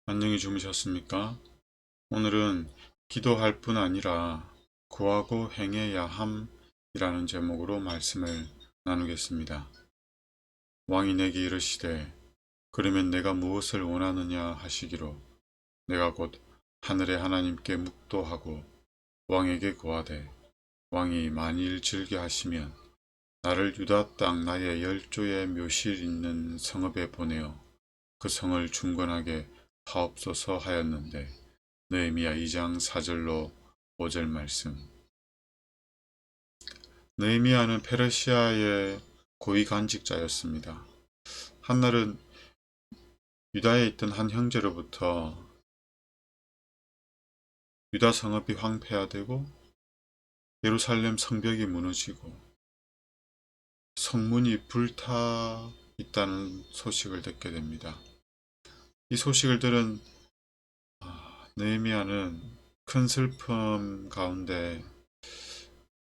안녕히 주무셨습니까? 오늘은 기도할 뿐 아니라 구하고 행해야 함이라는 제목으로 말씀을 나누겠습니다. 왕이 내게 이르시되 그러면 내가 무엇을 원하느냐 하시기로 내가 곧 하늘의 하나님께 묵도하고 왕에게 구하되 왕이 만일 즐겨 하시면 나를 유다 땅 나의 열조의 묘실 있는 성읍에 보내어 그 성을 중건하게 하옵소서 하였는데 느헤미야 2장 4절로 5절 말씀. 느헤미야는 페르시아의 고위 간직자였습니다. 한날은 유다에 있던 한 형제로부터 유다 성읍이 황폐화되고 예루살렘 성벽이 무너지고 성문이 불타 있다는 소식을 듣게 됩니다. 이 소식을 들은 느헤미야는 큰 슬픔 가운데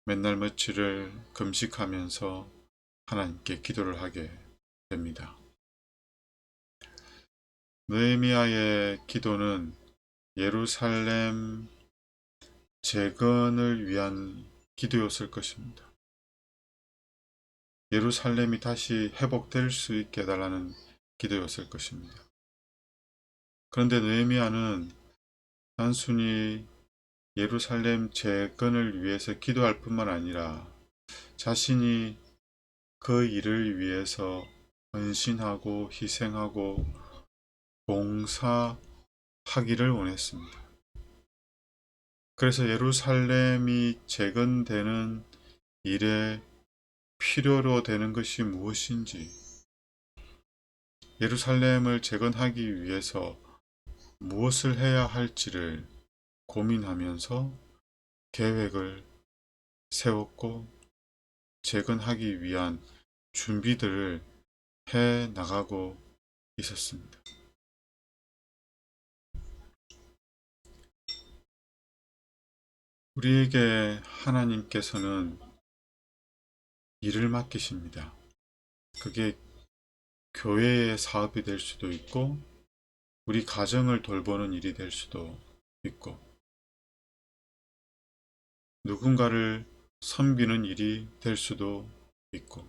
맨날 며칠을 금식하면서 하나님께 기도를 하게 됩니다. 느헤미야의 기도는 예루살렘 재건을 위한 기도였을 것입니다. 예루살렘이 다시 회복될 수 있게 해달라는 기도였을 것입니다. 그런데 느헤미야는 단순히 예루살렘 재건을 위해서 기도할 뿐만 아니라 자신이 그 일을 위해서 헌신하고 희생하고 봉사하기를 원했습니다. 그래서 예루살렘이 재건되는 일에 필요로 되는 것이 무엇인지, 예루살렘을 재건하기 위해서 무엇을 해야 할지를 고민하면서 계획을 세웠고 재건하기 위한 준비들을 해 나가고 있었습니다. 우리에게 하나님께서는 일을 맡기십니다. 그게 교회의 사업이 될 수도 있고 우리 가정을 돌보는 일이 될 수도 있고 누군가를 섬기는 일이 될 수도 있고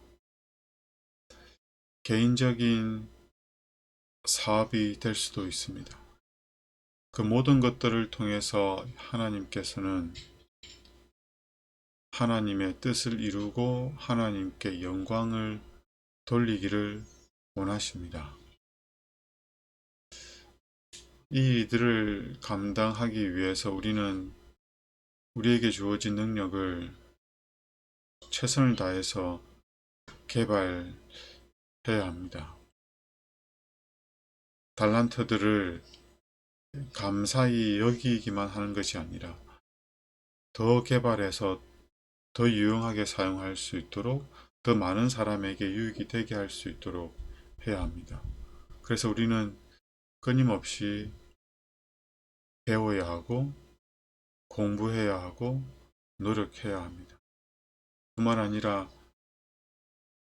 개인적인 사업이 될 수도 있습니다. 그 모든 것들을 통해서 하나님께서는 하나님의 뜻을 이루고 하나님께 영광을 돌리기를 원하십니다. 이 일들을 감당하기 위해서 우리는 우리에게 주어진 능력을 최선을 다해서 개발해야 합니다. 달란트들을 감사히 여기기만 하는 것이 아니라 더 개발해서 더 유용하게 사용할 수 있도록 더 많은 사람에게 유익이 되게 할 수 있도록 해야 합니다. 그래서 우리는 끊임없이 배워야 하고 공부해야 하고 노력해야 합니다. 뿐만 아니라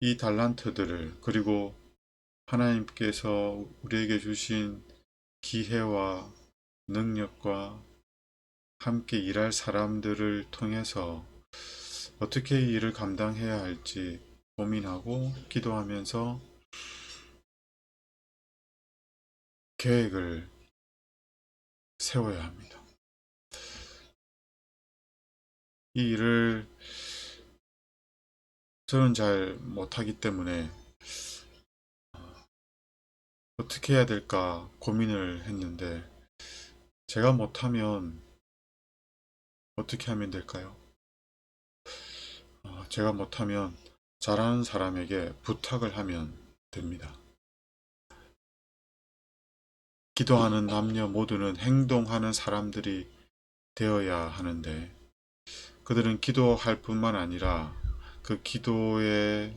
이 달란트들을 그리고 하나님께서 우리에게 주신 기회와 능력과 함께 일할 사람들을 통해서 어떻게 이 일을 감당해야 할지 고민하고 기도하면서 계획을 세워야 합니다. 이 일을 저는 잘 못하기 때문에 어떻게 해야 될까 고민을 했는데 제가 못하면 어떻게 하면 될까요? 제가 못하면 잘하는 사람에게 부탁을 하면 됩니다. 기도하는 남녀 모두는 행동하는 사람들이 되어야 하는데 그들은 기도할 뿐만 아니라 그 기도의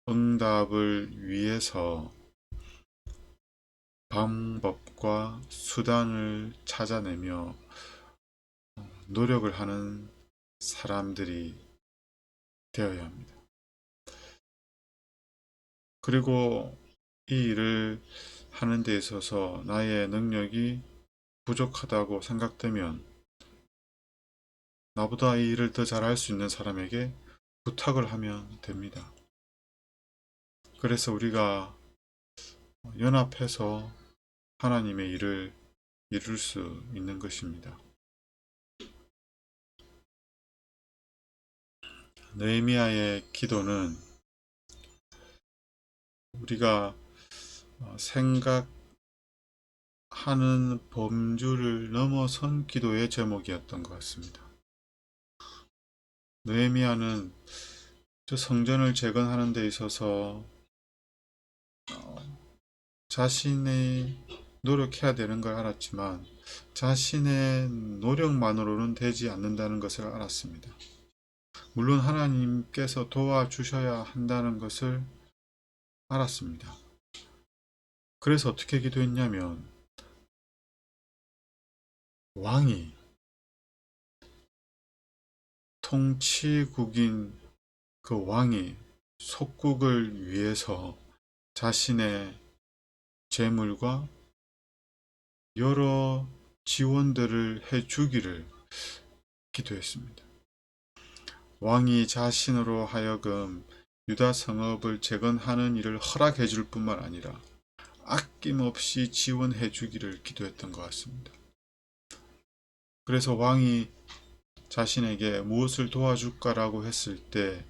응답을 위해서 방법과 수단을 찾아내며 노력을 하는 사람들이 되어야 합니다. 그리고 이 일을 하는 데 있어서 나의 능력이 부족하다고 생각되면 나보다 이 일을 더 잘할 수 있는 사람에게 부탁을 하면 됩니다. 그래서 우리가 연합해서 하나님의 일을 이룰 수 있는 것입니다. 느헤미야의 기도는 우리가 생각하는 범주를 넘어선 기도의 제목이었던 것 같습니다. 느헤미야는 저 성전을 재건하는 데 있어서 자신이 노력해야 되는 걸 알았지만 자신의 노력만으로는 되지 않는다는 것을 알았습니다. 물론 하나님께서 도와주셔야 한다는 것을 알았습니다. 그래서 어떻게 기도했냐면 왕이 통치국인 그 왕이 속국을 위해서 자신의 재물과 여러 지원들을 해주기를 기도했습니다. 왕이 자신으로 하여금 유다 성읍을 재건하는 일을 허락해 줄 뿐만 아니라 아낌없이 지원해 주기를 기도했던 것 같습니다. 그래서 왕이 자신에게 무엇을 도와줄까라고 했을 때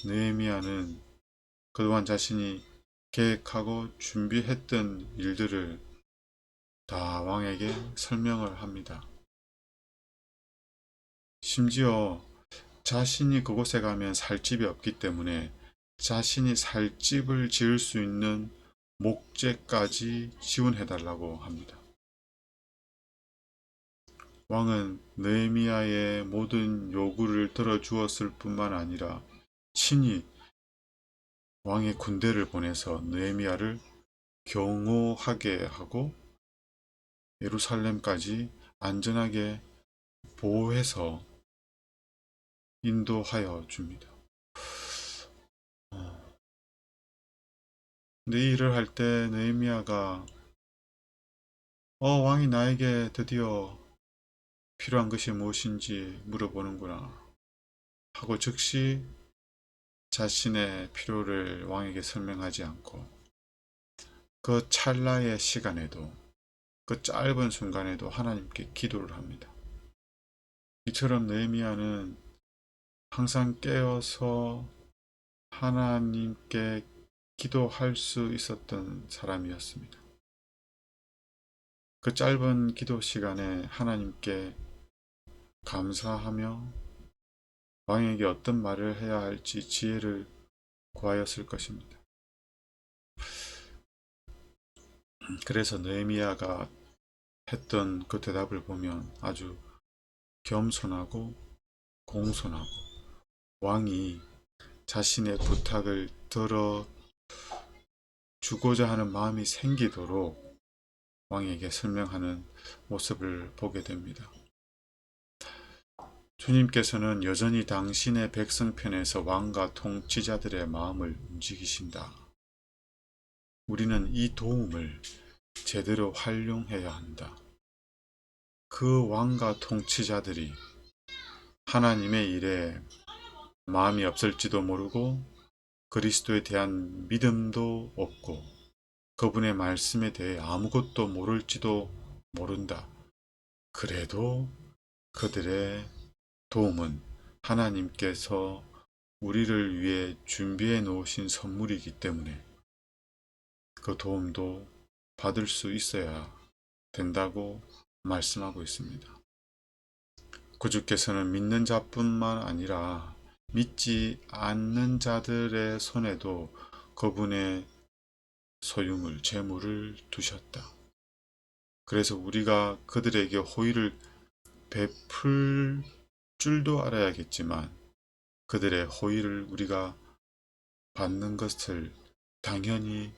느헤미야는 그동안 자신이 계획하고 준비했던 일들을 다 왕에게 설명을 합니다. 심지어 자신이 그곳에 가면 살 집이 없기 때문에 자신이 살 집을 지을 수 있는 목재까지 지원해 달라고 합니다. 왕은 느헤미야의 모든 요구를 들어주었을 뿐만 아니라 친히 왕의 군대를 보내서 느헤미야를 경호하게 하고 예루살렘까지 안전하게 보호해서 인도하여 줍니다. 근데 이 일을 할 때 느헤미야가 왕이 나에게 드디어 필요한 것이 무엇인지 물어보는구나 하고 즉시 자신의 필요를 왕에게 설명하지 않고 그 찰나의 시간에도 그 짧은 순간에도 하나님께 기도를 합니다. 이처럼 느헤미야는 항상 깨어서 하나님께 기도할 수 있었던 사람이었습니다. 그 짧은 기도 시간에 하나님께 감사하며 왕에게 어떤 말을 해야 할지 지혜를 구하였을 것입니다. 그래서 느헤미야가 했던 그 대답을 보면 아주 겸손하고 공손하고 왕이 자신의 부탁을 들어주고자 하는 마음이 생기도록 왕에게 설명하는 모습을 보게 됩니다. 주님께서는 여전히 당신의 백성 편에서 왕과 통치자들의 마음을 움직이신다. 우리는 이 도움을 제대로 활용해야 한다. 그 왕과 통치자들이 하나님의 일에 마음이 없을지도 모르고 그리스도에 대한 믿음도 없고 그분의 말씀에 대해 아무것도 모를지도 모른다. 그래도 그들의 도움은 하나님께서 우리를 위해 준비해 놓으신 선물이기 때문에 그 도움도 받을 수 있어야 된다고 말씀하고 있습니다. 구주께서는 믿는 자뿐만 아니라 믿지 않는 자들의 손에도 그분의 소유물, 재물을 두셨다. 그래서 우리가 그들에게 호의를 베풀 줄도 알아야겠지만 그들의 호의를 우리가 받는 것을 당연히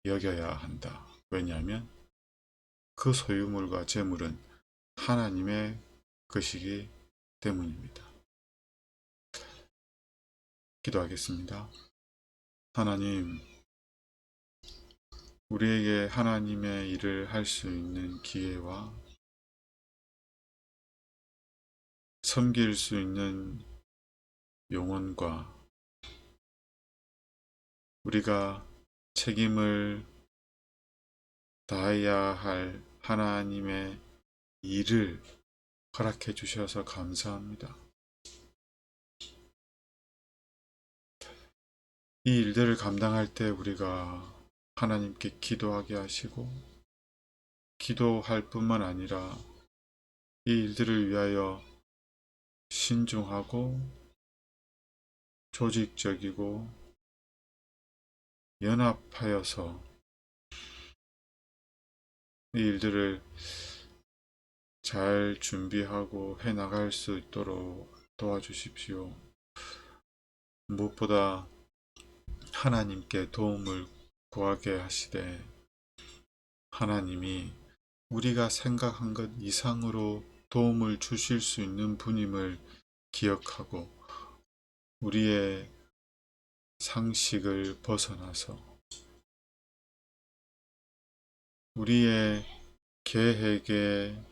여겨야 한다. 왜냐하면 그 소유물과 재물은 하나님의 것이기 때문입니다. 기도하겠습니다. 하나님, 우리에게 하나님의 일을 할 수 있는 기회와 섬길 수 있는 영혼과 우리가 책임을 다해야 할 하나님의 일을 허락해 주셔서 감사합니다. 이 일들을 감당할 때 우리가 하나님께 기도하게 하시고 기도할 뿐만 아니라 이 일들을 위하여 신중하고 조직적이고 연합하여서 이 일들을 잘 준비하고 해 나갈 수 있도록 도와주십시오. 무엇보다 하나님께 도움을 구하게 하시되 하나님이 우리가 생각한 것 이상으로 도움을 주실 수 있는 분임을 기억하고 우리의 상식을 벗어나서 우리의 계획의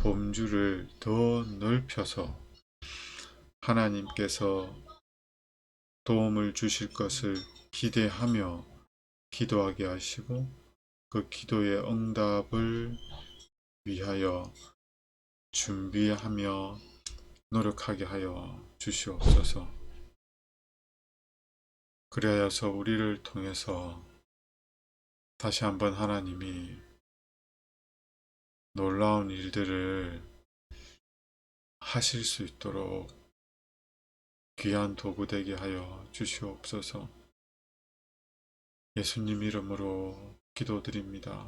범주를 더 넓혀서 하나님께서 도움을 주실 것을 기대하며 기도하게 하시고 그 기도의 응답을 위하여 준비하며 노력하게 하여 주시옵소서. 그리하여서 우리를 통해서 다시 한번 하나님이 놀라운 일들을 하실 수 있도록 귀한 도구 되게 하여 주시옵소서. 예수님 이름으로 기도드립니다.